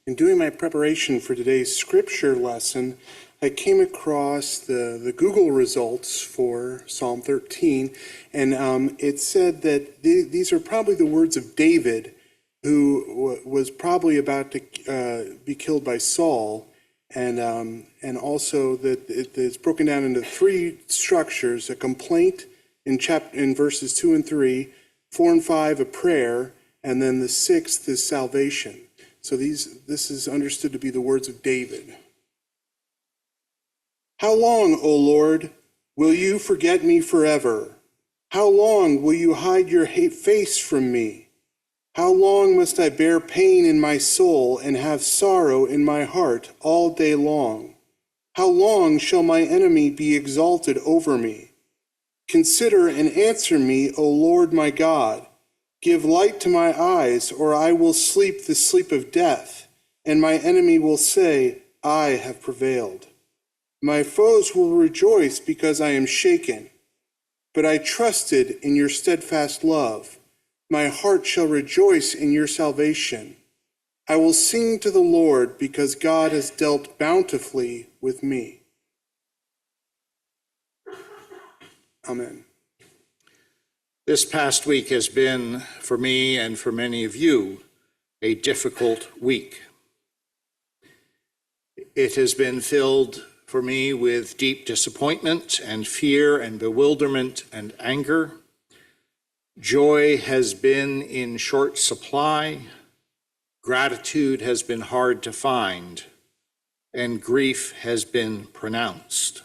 In doing my preparation for today's scripture lesson, I came across the Google results for Psalm 13, and it said that these are probably the words of David, who was probably about to be killed by Saul, and also that it's broken down into three structures: a complaint in verses 2 and 3, 4 and 5, a prayer, and then the sixth is salvation. So this is understood to be the words of David. How long, O Lord, will you forget me forever? How long will you hide your face from me? How long must I bear pain in my soul and have sorrow in my heart all day long? How long shall my enemy be exalted over me? Consider and answer me, O Lord my God. Give light to my eyes, or I will sleep the sleep of death, and my enemy will say, I have prevailed. My foes will rejoice because I am shaken, but I trusted in your steadfast love. My heart shall rejoice in your salvation. I will sing to the Lord because God has dealt bountifully with me. Amen. This past week has been, for me and for many of you, a difficult week. It has been filled for me with deep disappointment and fear and bewilderment and anger. Joy has been in short supply. Gratitude has been hard to find, and grief has been pronounced.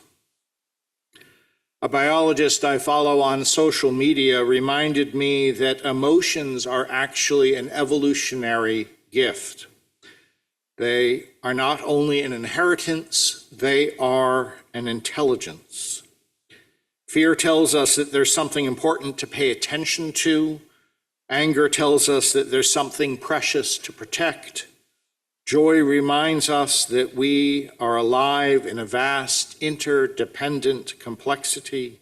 A biologist I follow on social media reminded me that emotions are actually an evolutionary gift. They are not only an inheritance, they are an intelligence. Fear tells us that there's something important to pay attention to. Anger tells us that there's something precious to protect. Joy reminds us that we are alive in a vast, interdependent complexity,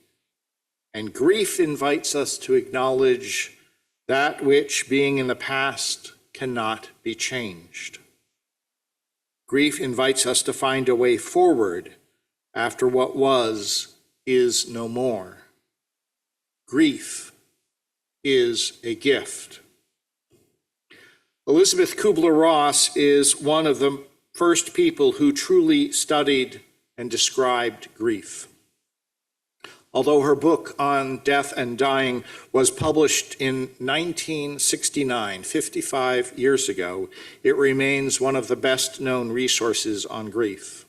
and grief invites us to acknowledge that which, being in the past, cannot be changed. Grief invites us to find a way forward after what was is no more. Grief is a gift. Elisabeth Kübler-Ross is one of the first people who truly studied and described grief. Although her book on death and dying was published in 1969, 55 years ago, it remains one of the best-known resources on grief.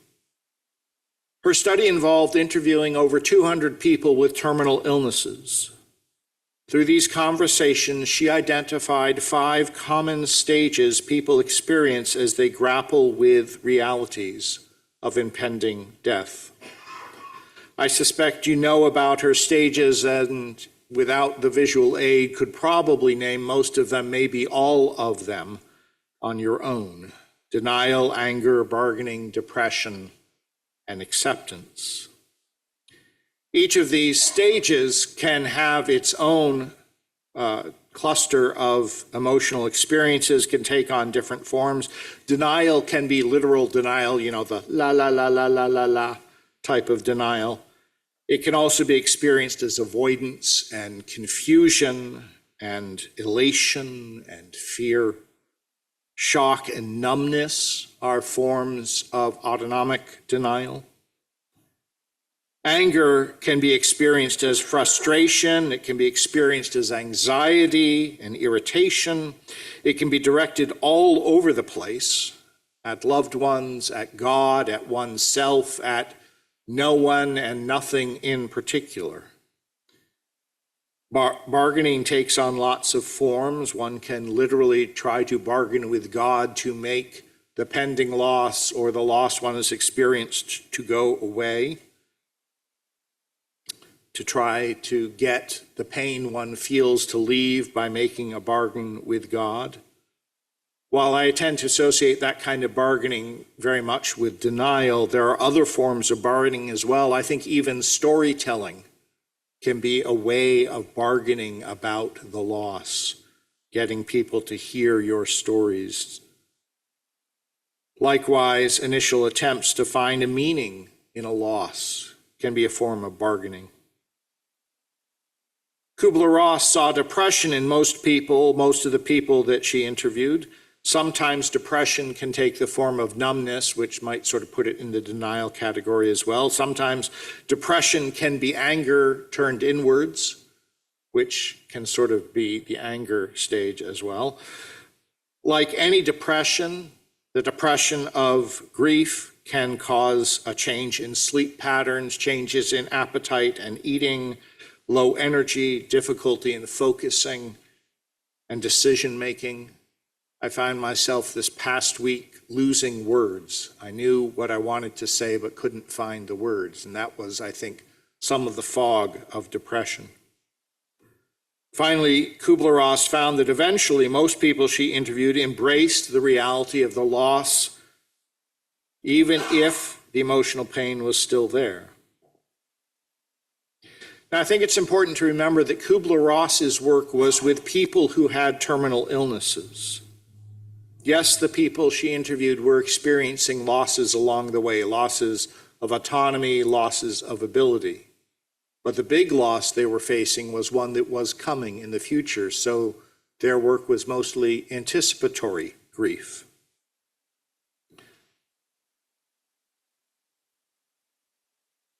Her study involved interviewing over 200 people with terminal illnesses. Through these conversations, she identified 5 common stages people experience as they grapple with realities of impending death. I suspect you know about her stages, and without the visual aid could probably name most of them, maybe all of them, on your own. Denial, anger, bargaining, depression, and acceptance. Each of these stages can have its own cluster of emotional experiences, can take on different forms. Denial can be literal denial, the la la la la la la la type of denial. It can also be experienced as avoidance and confusion and elation and fear. Shock and numbness are forms of autonomic denial. Anger can be experienced as frustration. It can be experienced as anxiety and irritation. It can be directed all over the place, at loved ones, at God, at oneself, at no one and nothing in particular. Bargaining takes on lots of forms. One can literally try to bargain with God to make the pending loss or the loss one has experienced to go away, to try to get the pain one feels to leave by making a bargain with God. While I tend to associate that kind of bargaining very much with denial, there are other forms of bargaining as well. I think even storytelling can be a way of bargaining about the loss, getting people to hear your stories. Likewise, initial attempts to find a meaning in a loss can be a form of bargaining. Kübler-Ross saw depression in most people, most of the people that she interviewed. Sometimes depression can take the form of numbness, which might sort of put it in the denial category as well. Sometimes depression can be anger turned inwards, which can sort of be the anger stage as well. Like any depression, the depression of grief can cause a change in sleep patterns, changes in appetite and eating, low energy, difficulty in focusing and decision making. I found myself this past week losing words. I knew what I wanted to say but couldn't find the words, and that was, I think, some of the fog of depression. Finally, Kübler-Ross found that eventually most people she interviewed embraced the reality of the loss, even if the emotional pain was still there. Now, I think it's important to remember that Kübler-Ross's work was with people who had terminal illnesses. Yes, the people she interviewed were experiencing losses along the way, losses of autonomy, losses of ability. But the big loss they were facing was one that was coming in the future, so their work was mostly anticipatory grief.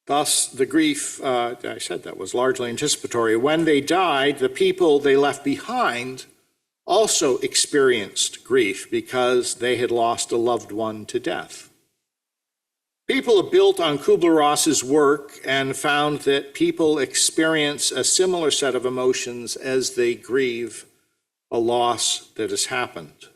Thus, the grief, I said that was largely anticipatory. When they died, the people they left behind also experienced grief because they had lost a loved one to death. People have built on Kübler-Ross's work and found that people experience a similar set of emotions as they grieve a loss that has happened.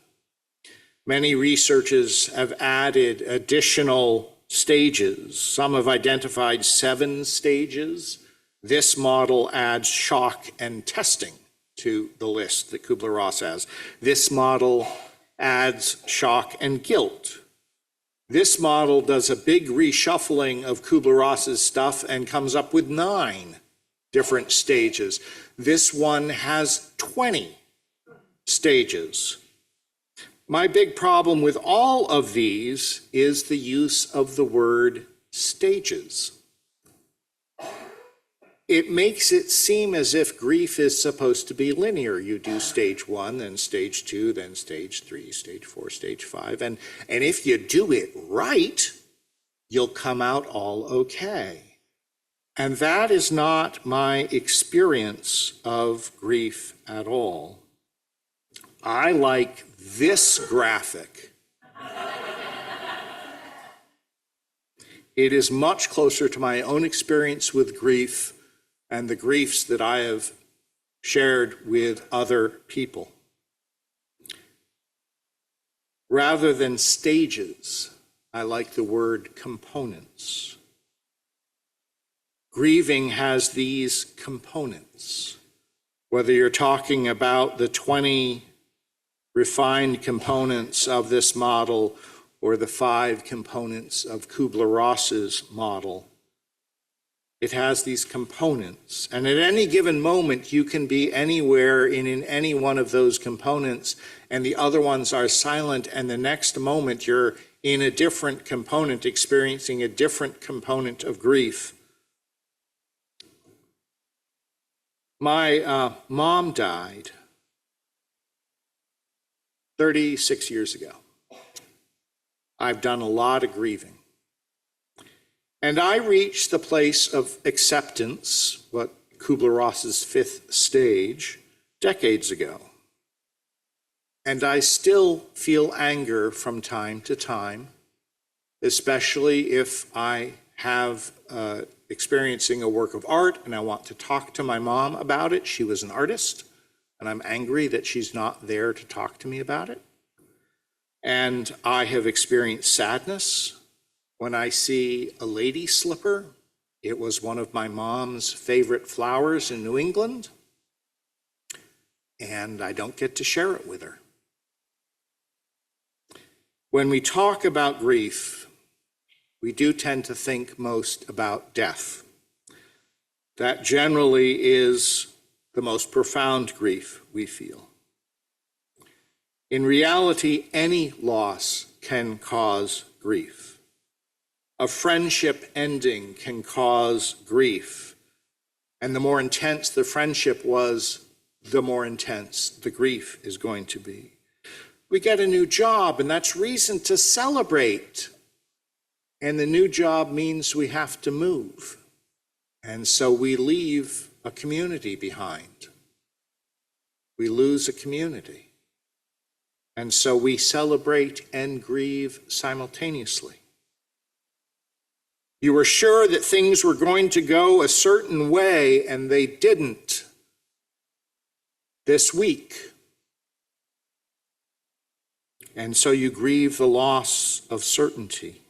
Many researchers have added additional stages. Some have identified 7 stages. This model adds shock and testing to the list that Kübler-Ross has. This model adds shock and guilt. This model does a big reshuffling of Kübler-Ross's stuff and comes up with 9 different stages. This one has 20 stages. My big problem with all of these is the use of the word stages. It makes it seem as if grief is supposed to be linear. You do stage 1, then stage 2, then stage 3, stage 4, stage 5. And if you do it right, you'll come out all okay. And that is not my experience of grief at all. I like this graphic. It is much closer to my own experience with grief and the griefs that I have shared with other people. Rather than stages, I like the word components. Grieving has these components. Whether you're talking about the 20 refined components of this model or the 5 components of Kübler-Ross's model, it has these components. And at any given moment, you can be anywhere in any one of those components, and the other ones are silent, and the next moment you're in a different component, experiencing a different component of grief. My mom died 36 years ago. I've done a lot of grieving. And I reached the place of acceptance, what Kübler-Ross's 5th stage, decades ago. And I still feel anger from time to time, especially if I have experiencing a work of art and I want to talk to my mom about it. She was an artist, and I'm angry that she's not there to talk to me about it. And I have experienced sadness when I see a lady slipper. It was one of my mom's favorite flowers in New England, and I don't get to share it with her. When we talk about grief, we do tend to think most about death. That generally is the most profound grief we feel. In reality, any loss can cause grief. A friendship ending can cause grief. And the more intense the friendship was, the more intense the grief is going to be. We get a new job, and that's reason to celebrate. And the new job means we have to move. And so we leave a community behind. We lose a community. And so we celebrate and grieve simultaneously. You were sure that things were going to go a certain way, and they didn't this week. And so you grieve the loss of certainty.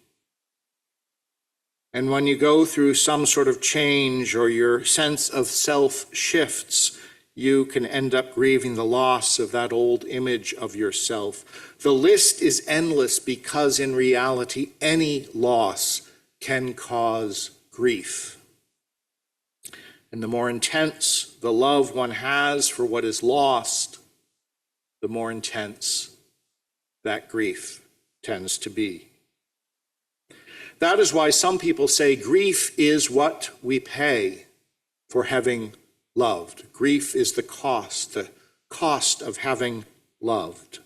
And when you go through some sort of change or your sense of self shifts, you can end up grieving the loss of that old image of yourself. The list is endless because in reality, any loss can cause grief. And the more intense the love one has for what is lost, the more intense that grief tends to be. That is why some people say grief is what we pay for having loved. Grief is the cost of having loved.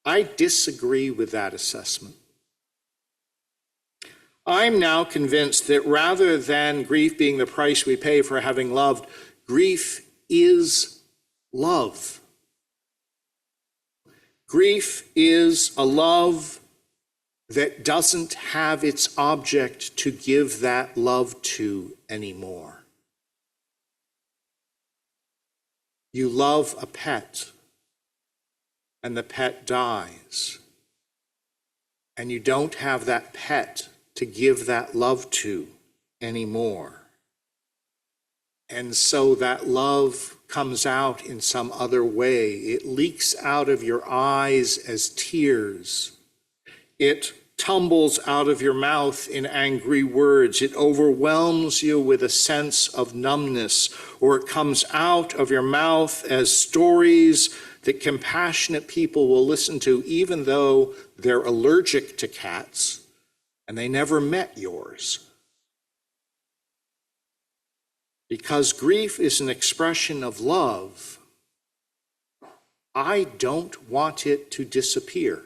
I disagree with that assessment. I'm now convinced that rather than grief being the price we pay for having loved, grief is love. Grief is a love that doesn't have its object to give that love to anymore. You love a pet, and the pet dies, and you don't have that pet to give that love to anymore. And so that love comes out in some other way. It leaks out of your eyes as tears. It tumbles out of your mouth in angry words. It overwhelms you with a sense of numbness, or it comes out of your mouth as stories that compassionate people will listen to, even though they're allergic to cats and they never met yours. Because grief is an expression of love, I don't want it to disappear.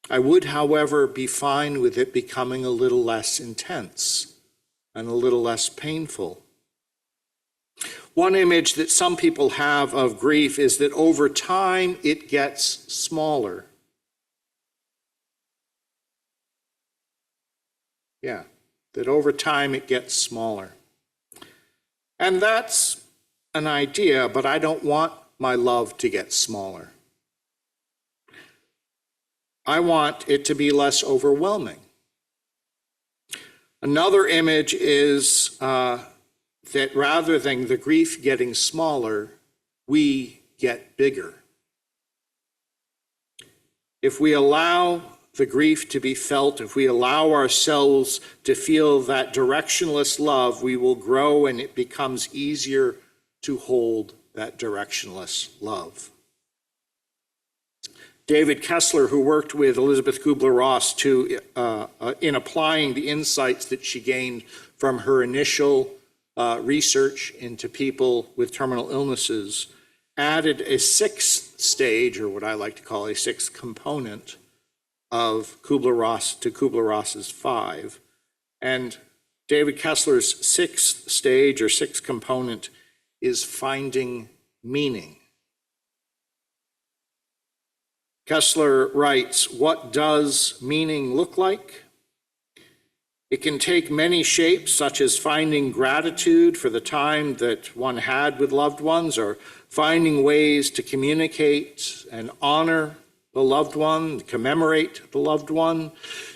I would, however, be fine with it becoming a little less intense and a little less painful. One image that some people have of grief is that over time it gets smaller. Yeah, that over time it gets smaller. And that's an idea, but I don't want my love to get smaller. I want it to be less overwhelming. Another image is that rather than the grief getting smaller, we get bigger. If we allow the grief to be felt, if we allow ourselves to feel that directionless love, we will grow, and it becomes easier to hold that directionless love. David Kessler, who worked with Elisabeth Kübler-Ross in applying the insights that she gained from her initial research into people with terminal illnesses, added a sixth stage, or what I like to call a sixth component, of Kübler-Ross to Kübler-Ross's 5. And David Kessler's sixth stage or sixth component is finding meaning. Kessler writes, "What does meaning look like? It can take many shapes, such as finding gratitude for the time that one had with loved ones, or finding ways to communicate and honor the loved one, commemorate the loved one,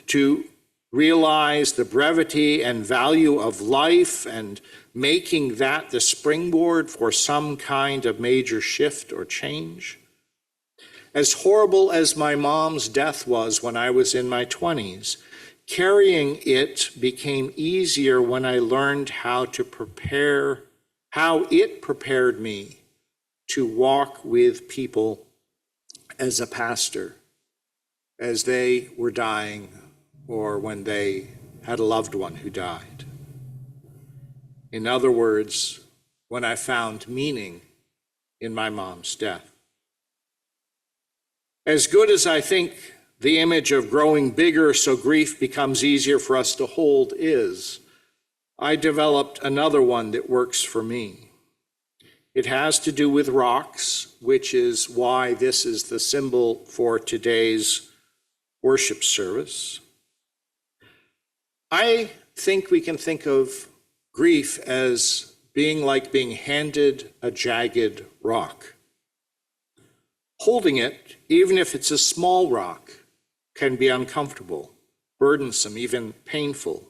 to realize the brevity and value of life and making that the springboard for some kind of major shift or change. As horrible as my mom's death was when I was in my 20s, carrying it became easier when I learned how it prepared me to walk with people as a pastor as they were dying or when they had a loved one who died. In other words, when I found meaning in my mom's death. As good as I think the image of growing bigger so grief becomes easier for us to hold is, I developed another one that works for me. It has to do with rocks, which is why this is the symbol for today's worship service. I think we can think of grief as being like being handed a jagged rock. Holding it, even if it's a small rock, can be uncomfortable, burdensome, even painful.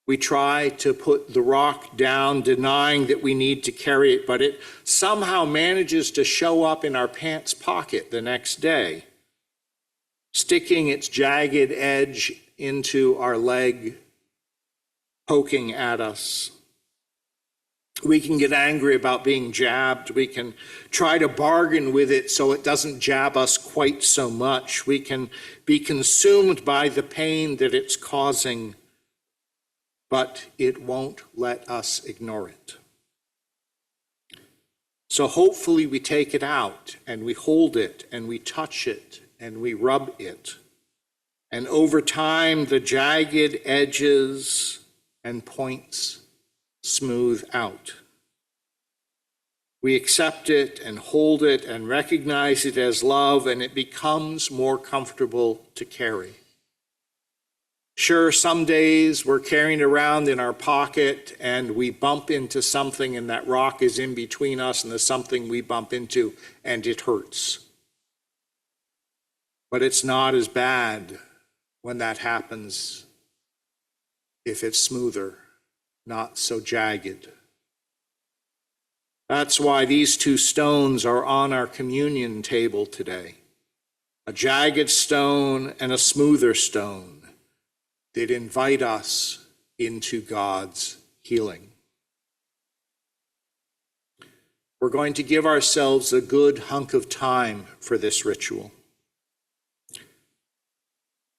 We try to put the rock down, denying that we need to carry it, but it somehow manages to show up in our pants pocket the next day, sticking its jagged edge into our leg, poking at us. We can get angry about being jabbed. We can try to bargain with it so it doesn't jab us quite so much. We can be consumed by the pain that it's causing, but it won't let us ignore it. So hopefully we take it out and we hold it and we touch it and we rub it. And over time, the jagged edges and points smooth out. We accept it and hold it and recognize it as love, and it becomes more comfortable to carry. Sure, some days we're carrying it around in our pocket and we bump into something and that rock is in between us and there's something we bump into and it hurts. But it's not as bad when that happens if it's smoother, not so jagged. That's why these two stones are on our communion table today. A jagged stone and a smoother stone that invite us into God's healing. We're going to give ourselves a good hunk of time for this ritual.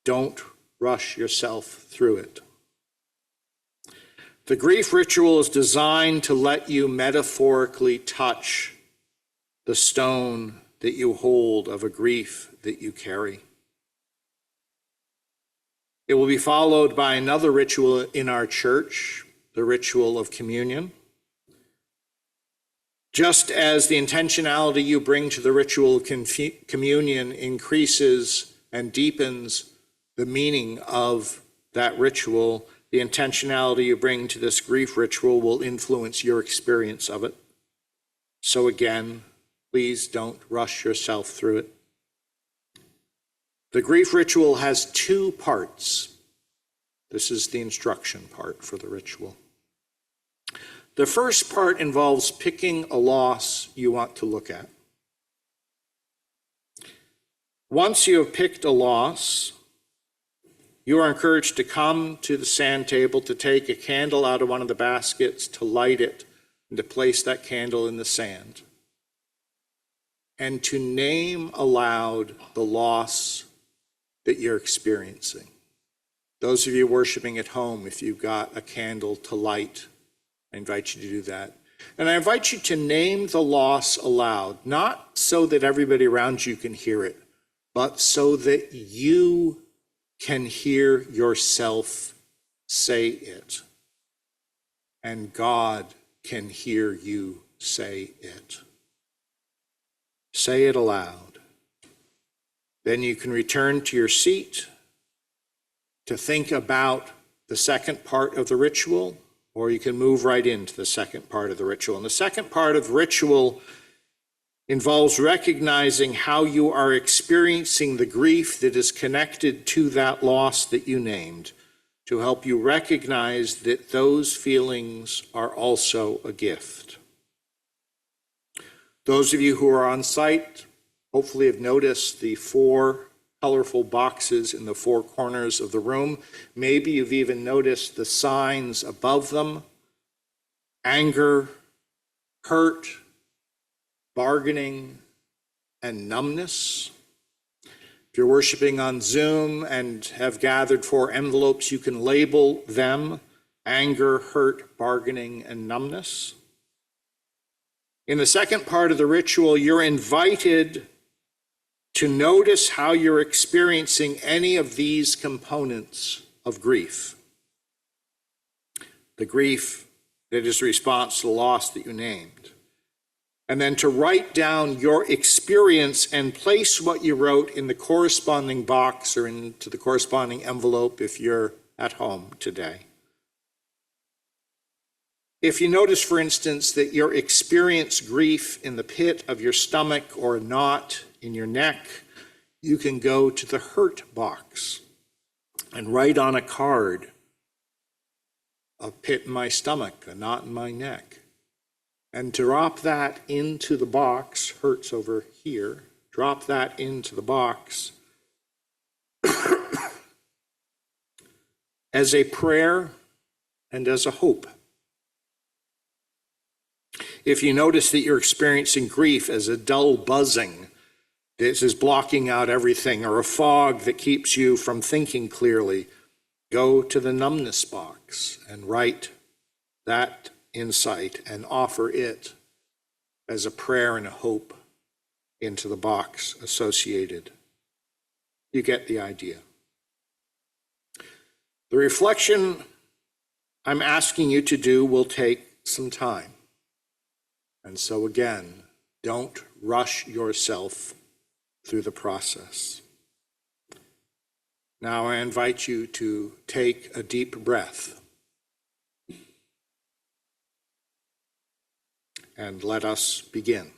Don't rush yourself through it. The grief ritual is designed to let you metaphorically touch the stone that you hold of a grief that you carry. It will be followed by another ritual in our church, the ritual of communion. Just as the intentionality you bring to the ritual of communion increases and deepens the meaning of that ritual, the intentionality you bring to this grief ritual will influence your experience of it. So again, please don't rush yourself through it. The grief ritual has two parts. This is the instruction part for the ritual. The first part involves picking a loss you want to look at. Once you have picked a loss, you are encouraged to come to the sand table, to take a candle out of one of the baskets, to light it, and to place that candle in the sand, and to name aloud the loss that you're experiencing. Those of you worshiping at home, if you've got a candle to light, I invite you to do that. And I invite you to name the loss aloud, not so that everybody around you can hear it, but so that you can hear yourself say it, and God can hear you say it. Say it aloud. Then you can return to your seat to think about the second part of the ritual, or you can move right into the second part of the ritual. And the second part of the ritual involves recognizing how you are experiencing the grief that is connected to that loss that you named, to help you recognize that those feelings are also a gift. Those of you who are on site hopefully have noticed the 4 colorful boxes in the 4 corners of the room. Maybe you've even noticed the signs above them: anger, hurt, bargaining, and numbness. If you're worshiping on Zoom and have gathered 4 envelopes, you can label them anger, hurt, bargaining, and numbness. In the second part of the ritual, you're invited to notice how you're experiencing any of these components of grief. The grief that is response to the loss that you named. And then to write down your experience and place what you wrote in the corresponding box or into the corresponding envelope if you're at home today. If you notice, for instance, that you experience grief in the pit of your stomach or a knot in your neck, you can go to the hurt box and write on a card, a pit in my stomach, a knot in my neck. And drop that into the box, hurts over here, drop that into the box as a prayer and as a hope. If you notice that you're experiencing grief as a dull buzzing, this is blocking out everything, or a fog that keeps you from thinking clearly, go to the numbness box and write that insight and offer it as a prayer and a hope into the box associated. You get the idea. The reflection I'm asking you to do will take some time. And so again, don't rush yourself through the process. Now I invite you to take a deep breath and let us begin.